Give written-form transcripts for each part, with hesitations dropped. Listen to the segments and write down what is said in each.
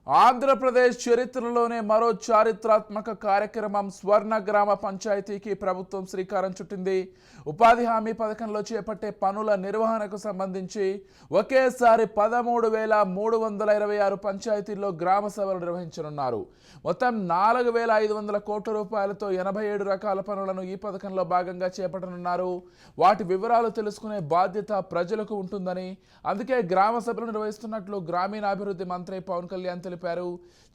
ఆంధ్రప్రదేశ్ చరిత్రలోనే మరో చారిత్రాత్మక కార్యక్రమం స్వర్ణ గ్రామ పంచాయతీకి ప్రభుత్వం శ్రీకారం చుట్టింది. ఉపాధి హామీ పథకంలో చేపట్టే పనుల నిర్వహణకు సంబంధించి ఒకేసారి 13,326 పంచాయతీల్లో గ్రామ సభలు నిర్వహించనున్నారు. మొత్తం 4,500 కోట్ల రూపాయలతో 87 రకాల పనులను ఈ పథకంలో భాగంగా చేపట్టనున్నారు. వాటి వివరాలు తెలుసుకునే బాధ్యత ప్రజలకు ఉంటుందని, అందుకే గ్రామ సభలు నిర్వహిస్తున్నట్లు గ్రామీణాభివృద్ధి మంత్రి పవన్ కళ్యాణ్ తెలిపారు.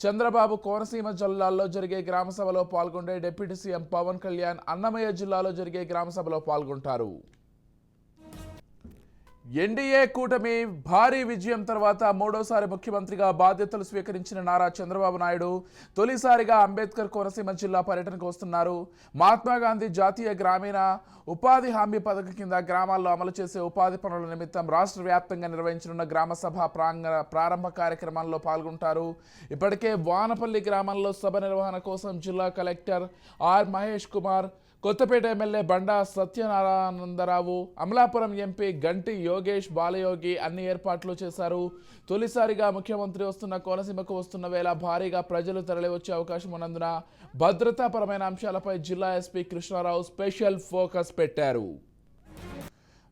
చంద్రబాబు కోనసీమ జిల్లాల్లో జరిగే గ్రామ సభలో పాల్గొనే డిప్యూటీ సీఎం పవన్ కళ్యాణ్ అన్నమయ్య జిల్లాలో జరిగే గ్రామ సభలో పాల్గొంటారు. ఎన్డీఏ కూటమి భారీ విజయం తర్వాత మూడోసారి ముఖ్యమంత్రిగా బాధ్యతలు స్వీకరించిన నారా చంద్రబాబు నాయుడు తొలిసారిగా అంబేద్కర్ కోనసీమ జిల్లా పర్యటనకు వస్తున్నారు. మహాత్మాగాంధీ జాతీయ గ్రామీణ ఉపాధి హామీ పథకం కింద గ్రామాల్లో అమలు చేసే ఉపాధి పనుల నిమిత్తం రాష్ట్ర వ్యాప్తంగా నిర్వహించనున్న గ్రామ సభ ప్రారంభ కార్యక్రమాల్లో పాల్గొంటారు. ఇప్పటికే వానపల్లి గ్రామంలో సభ నిర్వహణ కోసం జిల్లా collector R Mahesh Kumar, Kothapeta MLA Banda Satyanarayana Rao, Amalapuram MP Ganti Yogesh Balayogi అన్ని ఏర్పాట్లు చేశారు. తొలిసారిగా ముఖ్యమంత్రి వస్తున్న కోనసీమకు వస్తున్న వేళ భారీగా ప్రజలు తరలివచ్చే అవకాశం ఉన్నందున భద్రతాపరమైన అంశాలపై జిల్లా ఎస్పీ కృష్ణారావు స్పెషల్ ఫోకస్ పెట్టారు.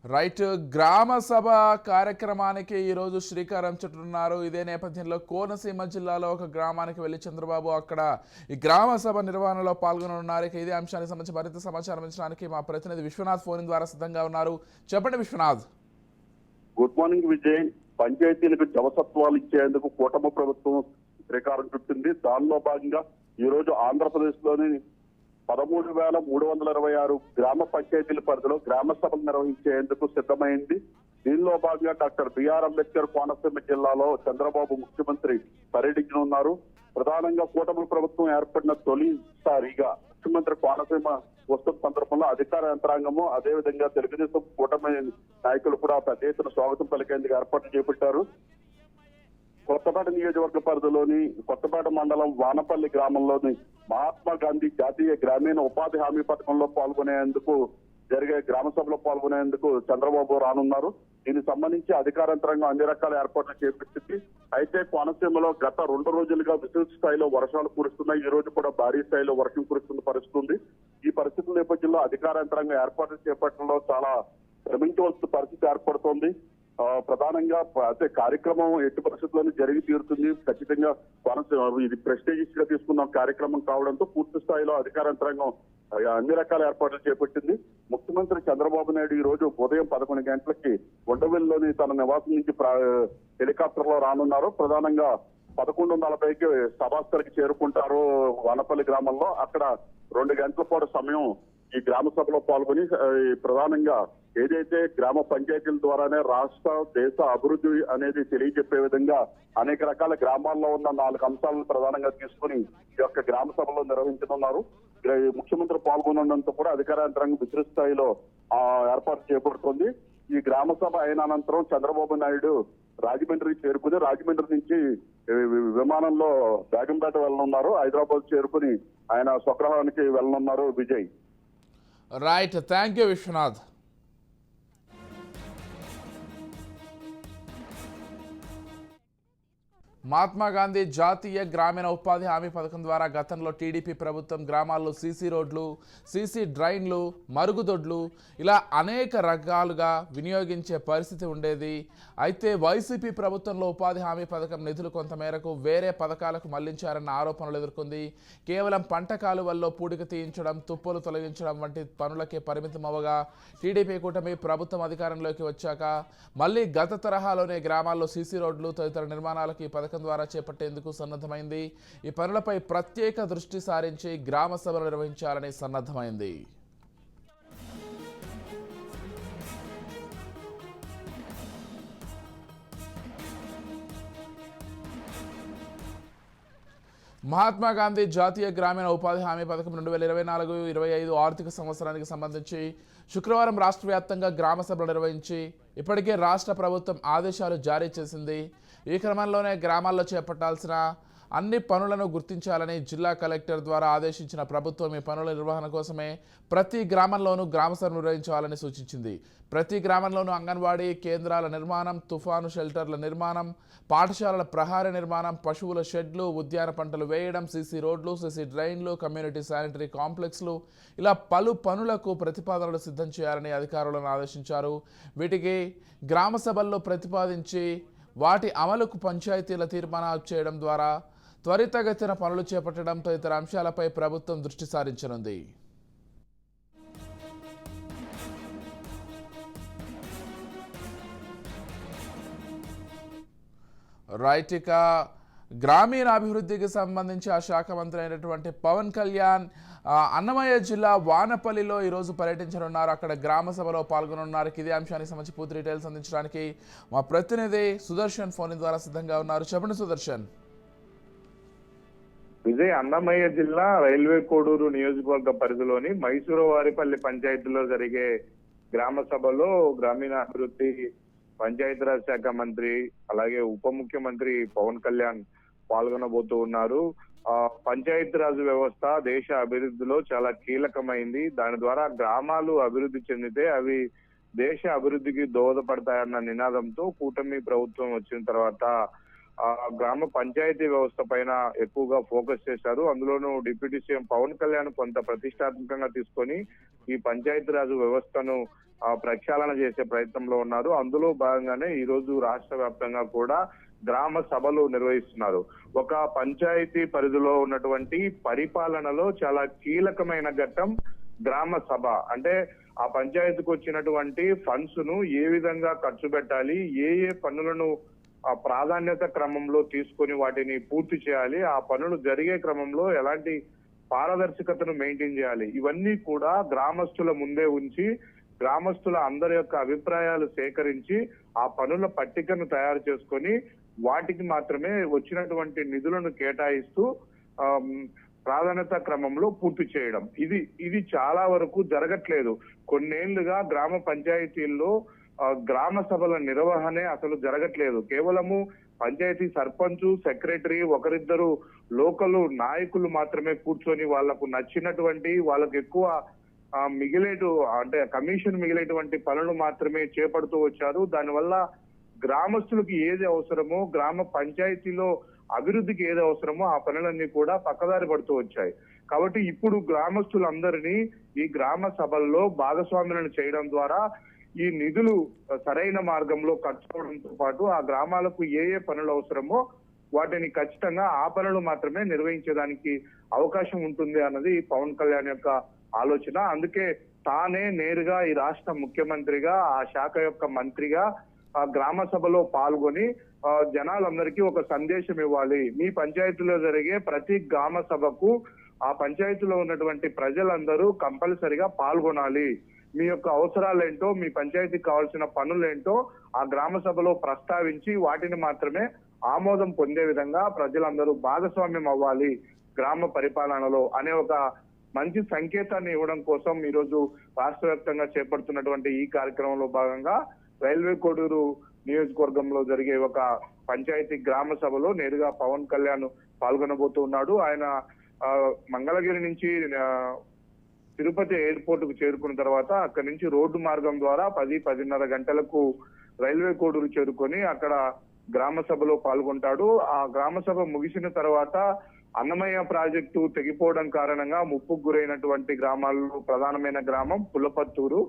రైట్, గ్రామ సభ కార్యక్రమానికి ఈరోజు శ్రీకారం చుట్టున్నారు. ఇదే నేపథ్యంలో కోనసీమ జిల్లాలో ఒక గ్రామానికి వెళ్లి చంద్రబాబు అక్కడ ఈ గ్రామ సభ నిర్వహణలో పాల్గొననున్నారు. ఇదే అంశానికి సంబంధించి మరింత సమాచారం ఇచ్చడానికి మా ప్రతినిధి విశ్వనాథ్ ఫోన్ ద్వారా సిద్ధంగా ఉన్నారు. చెప్పండి విశ్వనాథ్. Good morning Vijay. పంచాయతీలకు జవసత్వాలు ఇచ్చేందుకు కూటమి ప్రభుత్వం శ్రీకారం చుట్టింది. దానిలో భాగంగా ఈ రోజు ఆంధ్రప్రదేశ్ లోని 13,326 గ్రామ పంచాయతీల పరిధిలో గ్రామ సభలు నిర్వహించేందుకు సిద్ధమైంది. దీనిలో భాగంగా డాక్టర్ బిఆర్ అంబేద్కర్ కోనసీమ జిల్లాలో చంద్రబాబు ముఖ్యమంత్రి పర్యటించనున్నారు. ప్రధానంగా కూటమి ప్రభుత్వం ఏర్పడిన తొలిసారిగా ముఖ్యమంత్రి కోనసీమ వస్తున్న సందర్భంలో అధికార యంత్రాంగము, అదేవిధంగా తెలుగుదేశం కూటమి నాయకులు కూడా పెద్ద ఎత్తున స్వాగతం పలికేందుకు ఏర్పాట్లు చేపట్టారు. కొత్తపేట నియోజకవర్గ పరిధిలోని కొత్తపేట మండలం వానపల్లి గ్రామంలోని మహాత్మా గాంధీ జాతీయ గ్రామీణ ఉపాధి హామీ పథకంలో పాల్గొనేందుకు జరిగే గ్రామ సభలో పాల్గొనేందుకు చంద్రబాబు రానున్నారు. దీనికి సంబంధించి అధికార యంత్రాంగం అన్ని రకాల ఏర్పాట్లు చేపట్టింది. అయితే కోనసీమలో గత 2 రోజులుగా విస్తృత స్థాయిలో వర్షాలు కురుస్తున్నాయి. ఈ రోజు కూడా భారీ స్థాయిలో వర్షం కురుస్తున్న పరిస్థితి. ఈ పరిస్థితుల నేపథ్యంలో అధికార యంత్రాంగం ఏర్పాట్లు చేపట్టడంలో చాలా శ్రమించవలసిన పరిస్థితి ఏర్పడుతోంది. ప్రధానంగా అయితే కార్యక్రమం ఎట్టి పరిస్థితుల్లోనే జరిగి తీరుతుంది. ఖచ్చితంగా ఇది ప్రెస్టీజియస్ గా తీసుకున్న కార్యక్రమం కావడంతో పూర్తి స్థాయిలో అధికార యంత్రాంగం అన్ని రకాల ఏర్పాట్లు చేపట్టింది. ముఖ్యమంత్రి చంద్రబాబు నాయుడు ఈ రోజు ఉదయం 11 గంటలకి ఉండవెల్లిలోని తన నివాసం నుంచి హెలికాప్టర్ లో రానున్నారు. ప్రధానంగా 11:40కి సభాస్థలికి చేరుకుంటారు వానపల్లి గ్రామంలో. అక్కడ 2 గంటల పాటు సమయం ఈ గ్రామ సభలో పాల్గొని ప్రధానంగా ఏదైతే గ్రామ పంచాయతీల ద్వారానే రాష్ట్ర దేశ అభివృద్ధి అనేది తెలియజెప్పే విధంగా అనేక రకాల గ్రామాల్లో ఉన్న 4 అంశాలను ప్రధానంగా తీసుకుని ఈ యొక్క గ్రామ సభలో నిర్వహించనున్నారు. ముఖ్యమంత్రి పాల్గొనడంతో కూడా అధికార యంత్రాంగం విస్తృత స్థాయిలో ఏర్పాటు చేపడుతోంది. ఈ గ్రామ సభ అయిన అనంతరం చంద్రబాబు నాయుడు రాజమండ్రి చేరుకుని రాజమండ్రి నుంచి విమానంలో బేగంపేట వెళ్ళనున్నారు. హైదరాబాద్ చేరుకుని ఆయన స్వగృహానికి వెళ్ళనున్నారు. Vijay. Right, thank you Viswanath. Mahatma Gandhi జాతీయ గ్రామీణ ఉపాధి హామీ పథకం ద్వారా గతంలో టీడీపీ ప్రభుత్వం గ్రామాల్లో సీసీ రోడ్లు, సీసీ డ్రైన్లు, మరుగుదొడ్లు ఇలా అనేక రకాలుగా వినియోగించే పరిస్థితి ఉండేది. అయితే వైసీపీ ప్రభుత్వంలో ఉపాధి హామీ పథకం నిధులు కొంతమేరకు వేరే పథకాలకు మళ్లించారన్న ఆరోపణలు ఎదుర్కొంది. కేవలం పంట కాలువల్లో పూడిక తీయించడం, తుప్పులు తొలగించడం వంటి పనులకే పరిమితం అవ్వగా టీడీపీ కూటమి ప్రభుత్వం అధికారంలోకి వచ్చాక మళ్ళీ గత తరహాలోనే గ్రామాల్లో సీసీ రోడ్లు తదితర నిర్మాణాలకు ఈ పథకం ద్వారా చేపట్టేందుకు సన్నద్ధమైంది. ఈ పనులపై ప్రత్యేక దృష్టి సారించి గ్రామ సభలు నిర్వహించాలని సన్నద్ధమైంది. మహాత్మా గాంధీ జాతీయ గ్రామీణ ఉపాధి హామీ పథకం 2024-25 ఆర్థిక సంవత్సరానికి సంబంధించి శుక్రవారం రాష్ట్ర వ్యాప్తంగా గ్రామ సభలు నిర్వహించి ఇప్పటికే రాష్ట్ర ప్రభుత్వం ఆదేశాలు జారీ చేసింది. ఈ క్రమంలోనే గ్రామాల్లో చేపట్టాల్సిన అన్ని పనులను గుర్తించాలని జిల్లా కలెక్టర్ ద్వారా ఆదేశించిన ప్రభుత్వం ఈ పనుల నిర్వహణ కోసమే ప్రతి గ్రామంలోనూ గ్రామసభ నిర్వహించాలని సూచించింది. ప్రతి గ్రామంలోనూ అంగన్వాడీ కేంద్రాల నిర్మాణం, తుఫాను షెల్టర్ల నిర్మాణం, పాఠశాలల ప్రహారీ నిర్మాణం, పశువుల షెడ్లు, ఉద్యాన పంటలు వేయడం, సీసీ రోడ్లు, సీసీ డ్రైన్లు, కమ్యూనిటీ శానిటరీ కాంప్లెక్స్లు ఇలా పలు పనులకు ప్రతిపాదనలు సిద్ధం చేయాలని అధికారులను ఆదేశించారు. వీటికి గ్రామ సభల్లో ప్రతిపాదించి వాటి అమలుకు పంచాయతీల తీర్మానాలు చేయడం ద్వారా త్వరితగతిన పనులు చేపట్టడం తదితర అంశాలపై ప్రభుత్వం దృష్టి సారించనుంది. రైట్, ఇక గ్రామీణాభివృద్ధికి సంబంధించి ఆ శాఖ మంత్రి అయినటువంటి పవన్ కళ్యాణ్ అన్నమయ్య జిల్లా వానపల్లిలో ఈరోజు పర్యటించనున్నారు. అక్కడ గ్రామ సభలో పాల్గొనున్నారు. ఇదే అంశానికి సంబంధించి పూర్తి డీటెయిల్స్ అందించడానికి మా ప్రతినిధి సుదర్శన్ ఫోన్ ద్వారా సిద్ధంగా ఉన్నారు. చెప్పండి సుదర్శన్. విజయ్, అన్నమయ్య జిల్లా రైల్వే కోడూరు నియోజకవర్గ పరిధిలోని మైసూరువారిపల్లి పంచాయతీలో జరిగే గ్రామ సభలో గ్రామీణాభివృద్ధి పంచాయతీరాజ్ శాఖ మంత్రి అలాగే ఉప ముఖ్యమంత్రి పవన్ కళ్యాణ్ పాల్గొనబోతూ ఉన్నారు. పంచాయతీరాజ్ వ్యవస్థ దేశ అభివృద్ధిలో చాలా కీలకమైంది. దాని ద్వారా గ్రామాలు అభివృద్ధి చెందితే అవి దేశ అభివృద్ధికి దోహదపడతాయన్న నినాదంతో కూటమి ప్రభుత్వం వచ్చిన తర్వాత గ్రామ పంచాయతీ వ్యవస్థ పైన ఎక్కువగా ఫోకస్ చేశారు. అందులోనూ డిప్యూటీ సీఎం పవన్ కళ్యాణ్ కొంత ప్రతిష్టాత్మకంగా తీసుకొని ఈ పంచాయతీరాజ్ వ్యవస్థను ప్రక్షాళన చేసే ప్రయత్నంలో ఉన్నారు. అందులో భాగంగానే ఈ రోజు రాష్ట్ర వ్యాప్తంగా కూడా గ్రామ సభలు నిర్వహిస్తున్నారు. ఒక పంచాయతీ పరిధిలో ఉన్నటువంటి పరిపాలనలో చాలా కీలకమైన ఘట్టం గ్రామ సభ. అంటే ఆ పంచాయతీకి వచ్చినటువంటి ఫండ్స్ ను ఏ విధంగా ఖర్చు పెట్టాలి, ఏ పనులను ప్రాధాన్యత క్రమంలో తీసుకొని వాటిని పూర్తి చేయాలి, ఆ పనులు జరిగే క్రమంలో ఎలాంటి పారదర్శకతను మెయింటైన్ చేయాలి, ఇవన్నీ కూడా గ్రామస్తుల ముందే ఉంచి గ్రామస్తుల అందరి యొక్క అభిప్రాయాలు సేకరించి ఆ పనుల పట్టికను తయారు చేసుకొని వాటికి మాత్రమే వచ్చినటువంటి నిధులను కేటాయిస్తూ ప్రాధాన్యత క్రమంలో పూర్తి చేయడం. ఇది చాలా వరకు జరగట్లేదు. కొన్నేళ్లుగా గ్రామ పంచాయతీల్లో గ్రామ సభల నిర్వహణే అసలు జరగట్లేదు. కేవలము పంచాయతీ సర్పంచ్, సెక్రటరీ, ఒకరిద్దరు లోకల్ నాయకులు మాత్రమే కూర్చొని వాళ్లకు నచ్చినటువంటి వాళ్ళకు ఎక్కువ అంటే కమిషన్ మిగిలేటువంటి పనులు మాత్రమే చేపడుతూ వచ్చారు. దానివల్ల గ్రామస్తులకు ఏది అవసరమో, గ్రామ పంచాయతీలో అభివృద్ధికి ఏది అవసరమో ఆ పనులన్నీ కూడా పక్కదారి పడుతూ వచ్చాయి. కాబట్టి ఇప్పుడు గ్రామస్తులందరినీ ఈ గ్రామ సభల్లో భాగస్వాములను చేయడం ద్వారా ఈ నిధులు సరైన మార్గంలో ఖర్చు అవడంతో పాటు ఆ గ్రామాలకు ఏ పనులు అవసరమో వాటిని ఖచ్చితంగా ఆ పనులు మాత్రమే నిర్వహించడానికి అవకాశం ఉంటుంది అన్నది పవన్ కళ్యాణ్ యొక్క ఆలోచన. అందుకే తానే నేరుగా ఈ రాష్ట్ర ముఖ్యమంత్రిగా, ఆ శాఖ యొక్క మంత్రిగా ఆ గ్రామ సభలో పాల్గొని జనాలందరికీ ఒక సందేశం ఇవ్వాలి. మీ పంచాయతీలో జరిగే ప్రతి గ్రామ సభకు ఆ పంచాయతీలో ఉన్నటువంటి ప్రజలందరూ కంపల్సరిగా పాల్గొనాలి. మీ యొక్క అవసరాలేంటో, మీ పంచాయతీకి కావాల్సిన పనులేంటో ఆ గ్రామ సభలో ప్రస్తావించి వాటిని మాత్రమే ఆమోదం పొందే విధంగా ప్రజలందరూ భాగస్వామ్యం అవ్వాలి గ్రామ పరిపాలనలో అనే ఒక మంచి సంకేతాన్ని ఇవ్వడం కోసం ఈ రోజు రాష్ట్ర వ్యాప్తంగా చేపడుతున్నటువంటి ఈ కార్యక్రమంలో భాగంగా రైల్వే కోడూరు నియోజకవర్గంలో జరిగే ఒక పంచాయతీ గ్రామ సభలో నేరుగా పవన్ కళ్యాణ్ పాల్గొనబోతూ ఉన్నాడు. ఆయన మంగళగిరి నుంచి తిరుపతి ఎయిర్పోర్ట్ కు చేరుకున్న తర్వాత అక్కడి నుంచి రోడ్డు మార్గం ద్వారా 10-10:30 గంటలకు రైల్వే కోడూరు చేరుకొని అక్కడ గ్రామ సభలో పాల్గొంటాడు. ఆ గ్రామ సభ ముగిసిన తర్వాత అన్నమయ్య ప్రాజెక్టు తెగిపోవడం కారణంగా ముప్పుకు గురైనటువంటి గ్రామాల్లో ప్రధానమైన గ్రామం పులపత్తూరు.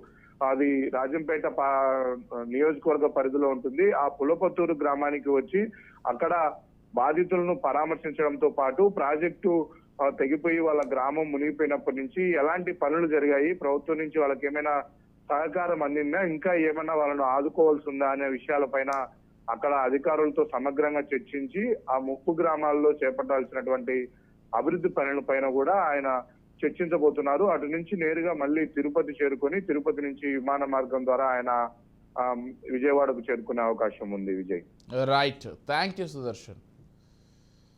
అది రాజంపేట నియోజకవర్గ పరిధిలో ఉంటుంది. ఆ పులపత్తూరు గ్రామానికి వచ్చి అక్కడ బాధితులను పరామర్శించడంతో పాటు ప్రాజెక్టు తెగిపోయి వాళ్ళ గ్రామం మునిగిపోయినప్పటి నుంచి ఎలాంటి పనులు జరిగాయి, ప్రభుత్వం నుంచి వాళ్ళకి ఏమైనా సహకారం అందిందా, ఇంకా ఏమైనా వాళ్ళను ఆదుకోవాల్సి ఉందా అనే విషయాలపైన అక్కడ అధికారులతో సమగ్రంగా చర్చించి ఆ ముప్పు గ్రామాల్లో చేపట్టాల్సినటువంటి అభివృద్ధి పనుల పైన కూడా ఆయన చర్చించబోతున్నారు. అటు నుంచి నేరుగా మళ్ళీ తిరుపతి చేరుకొని తిరుపతి నుంచి విమాన మార్గం ద్వారా ఆయన విజయవాడకు చేరుకునే అవకాశం ఉంది. Vijay, right, thank you Sudarshan.